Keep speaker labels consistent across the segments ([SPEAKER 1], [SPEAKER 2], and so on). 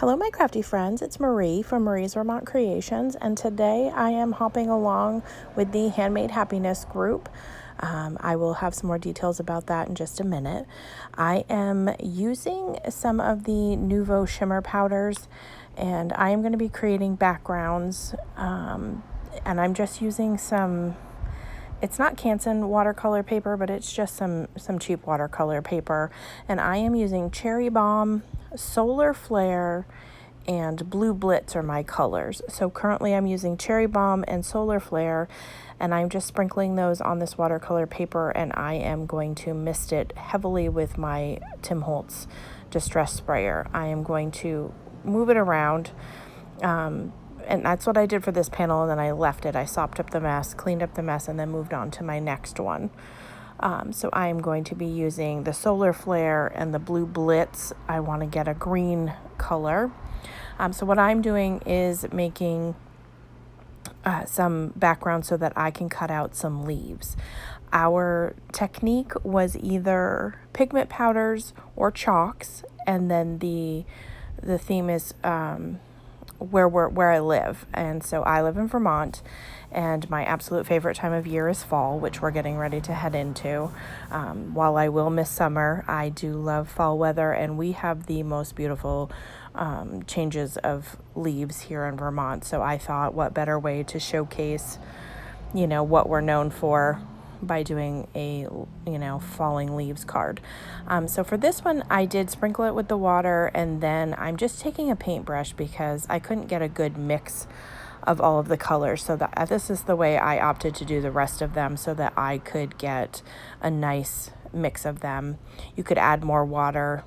[SPEAKER 1] Hello, my crafty friends. It's Marie from Marie's Vermont Creations, and today I am hopping along with the Handmade Happiness group. I will have some more details about that in just a minute. I am using some of the Nuvo Shimmer powders, and I am going to be creating backgrounds, and I'm just using some. It's not Canson watercolor paper, but it's just some cheap watercolor paper. And I am using Cherry Bomb, Solar Flare, and Blue Blitz are my colors. So currently I'm using Cherry Bomb and Solar Flare, and I'm just sprinkling those on this watercolor paper, and I am going to mist it heavily with my Tim Holtz Distress Sprayer. I am going to move it around. And that's what I did for this panel, and then I left it. I sopped up the mess, cleaned up the mess, and then moved on to my next one. So I am going to be using the Solar Flare and the Blue Blitz. I want to get a green color. So what I'm doing is making some background so that I can cut out some leaves. Our technique was either pigment powders or chalks, and then the theme is where I live. And so I live in Vermont, and my absolute favorite time of year is fall, which we're getting ready to head into. While I will miss summer, I do love fall weather, and we have the most beautiful changes of leaves here in Vermont. So I thought, what better way to showcase, what we're known for by doing a, falling leaves card. So for this one, I did sprinkle it with the water, and then I'm just taking a paintbrush because I couldn't get a good mix of all of the colors. So that this is the way I opted to do the rest of them, so that I could get a nice mix of them. You could add more water,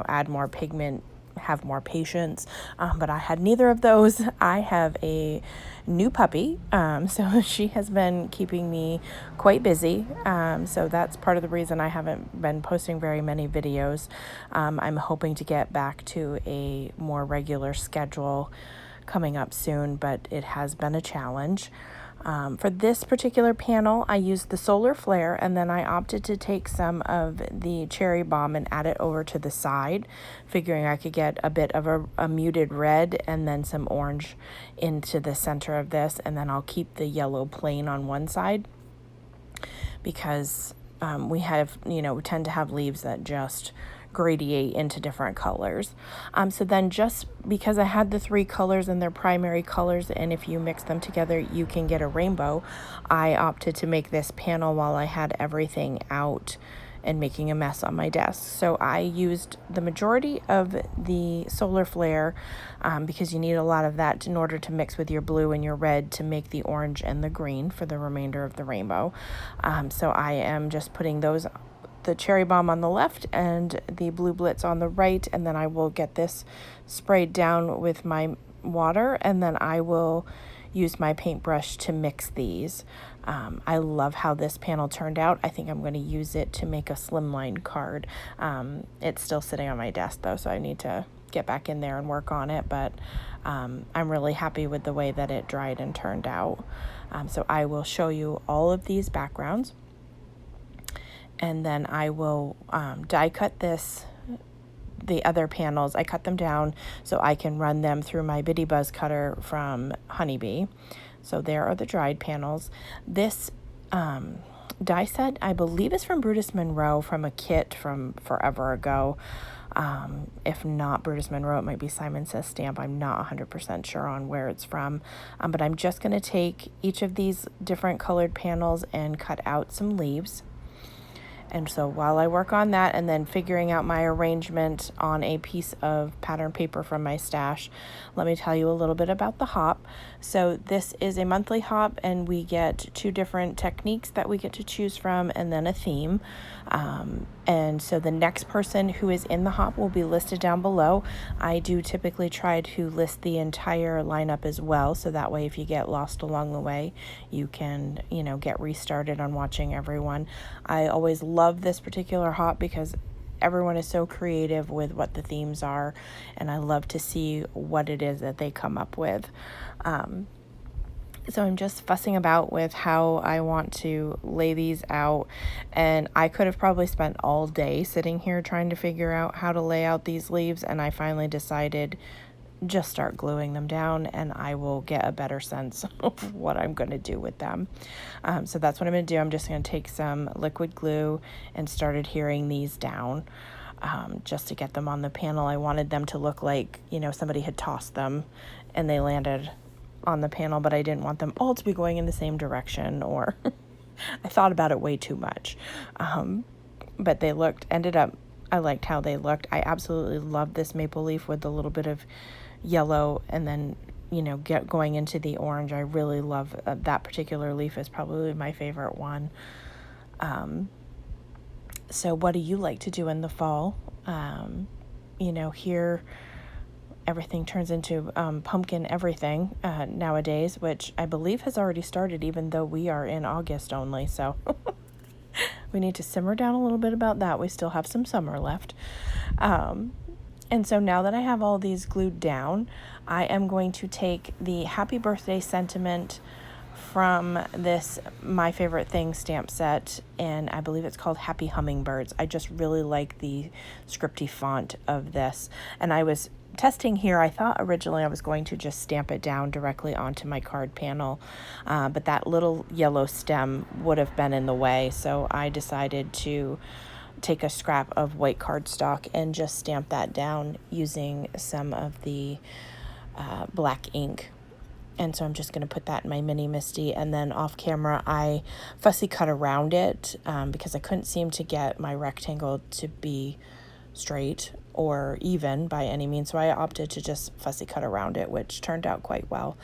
[SPEAKER 1] add more pigment, have more patience, but I had neither of those. I have a new puppy, so she has been keeping me quite busy, so that's part of the reason I haven't been posting very many videos. I'm hoping to get back to a more regular schedule coming up soon, but it has been a challenge. For this particular panel, I used the Solar Flare, and then I opted to take some of the Cherry Bomb and add it over to the side, figuring I could get a bit of a muted red and then some orange into the center of this, and then I'll keep the yellow plain on one side because we tend to have leaves that just gradiate into different colors. So then, just because I had the three colors and their primary colors, and if you mix them together you can get a rainbow, I opted to make this panel while I had everything out and making a mess on my desk. So I used the majority of the Solar Flare because you need a lot of that in order to mix with your blue and your red to make the orange and the green for the remainder of the rainbow. So I am just putting the Cherry Bomb on the left and the Blue Blitz on the right, and then I will get this sprayed down with my water, and then I will use my paintbrush to mix these. I love how this panel turned out. I think I'm going to use it to make a slimline card. It's still sitting on my desk though, so I need to get back in there and work on it, but I'm really happy with the way that it dried and turned out. So I will show you all of these backgrounds, and then I will die cut the other panels. I cut them down so I can run them through my Bitty Buzz cutter from Honeybee. So there are the dried panels. This die set, I believe, is from Brutus Monroe, from a kit from forever ago. If not Brutus Monroe, it might be Simon Says Stamp. I'm not 100% sure on where it's from. But I'm just going to take each of these different colored panels and cut out some leaves. And so while I work on that and then figuring out my arrangement on a piece of pattern paper from my stash, let me tell you a little bit about the hop. So this is a monthly hop, and we get 2 different techniques that we get to choose from, and then a theme. And so the next person who is in the hop will be listed down below. I do typically try to list the entire lineup as well, so that way if you get lost along the way, you can, get restarted on watching everyone. I always love this particular hop because everyone is so creative with what the themes are, and I love to see what it is that they come up with. So I'm just fussing about with how I want to lay these out, and I could have probably spent all day sitting here trying to figure out how to lay out these leaves, and I finally decided just start gluing them down, and I will get a better sense of what I'm going to do with them. So that's what I'm going to do. I'm just going to take some liquid glue and start adhering these down just to get them on the panel. I wanted them to look like, somebody had tossed them and they landed on the panel, but I didn't want them all to be going in the same direction, or I thought about it way too much. But they I liked how they looked. I absolutely love this maple leaf with a little bit of yellow and then, going into the orange. I really love that particular leaf is probably my favorite one. So what do you like to do in the fall? Here everything turns into pumpkin everything nowadays, which I believe has already started, even though we are in August only. So we need to simmer down a little bit about that. We still have some summer left. And so now that I have all these glued down, I am going to take the happy birthday sentiment from this My Favorite Thing stamp set, and I believe it's called Happy Hummingbirds. I just really like the scripty font of this. And I was testing here. I thought originally I was going to just stamp it down directly onto my card panel, but that little yellow stem would have been in the way, so I decided to take a scrap of white cardstock and just stamp that down using some of the black ink. And so I'm just going to put that in my mini Misty, and then off camera I fussy cut around it because I couldn't seem to get my rectangle to be straight or even by any means, so I opted to just fussy cut around it, which turned out quite well.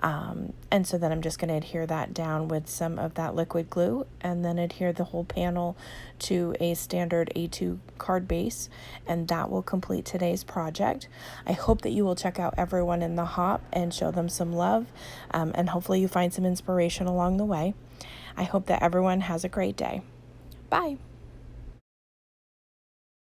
[SPEAKER 1] And so then I'm just going to adhere that down with some of that liquid glue, and then adhere the whole panel to a standard A2 card base, and that will complete today's project. I hope that you will check out everyone in the Hop and show them some love, and hopefully you find some inspiration along the way. I hope that everyone has a great day. Bye.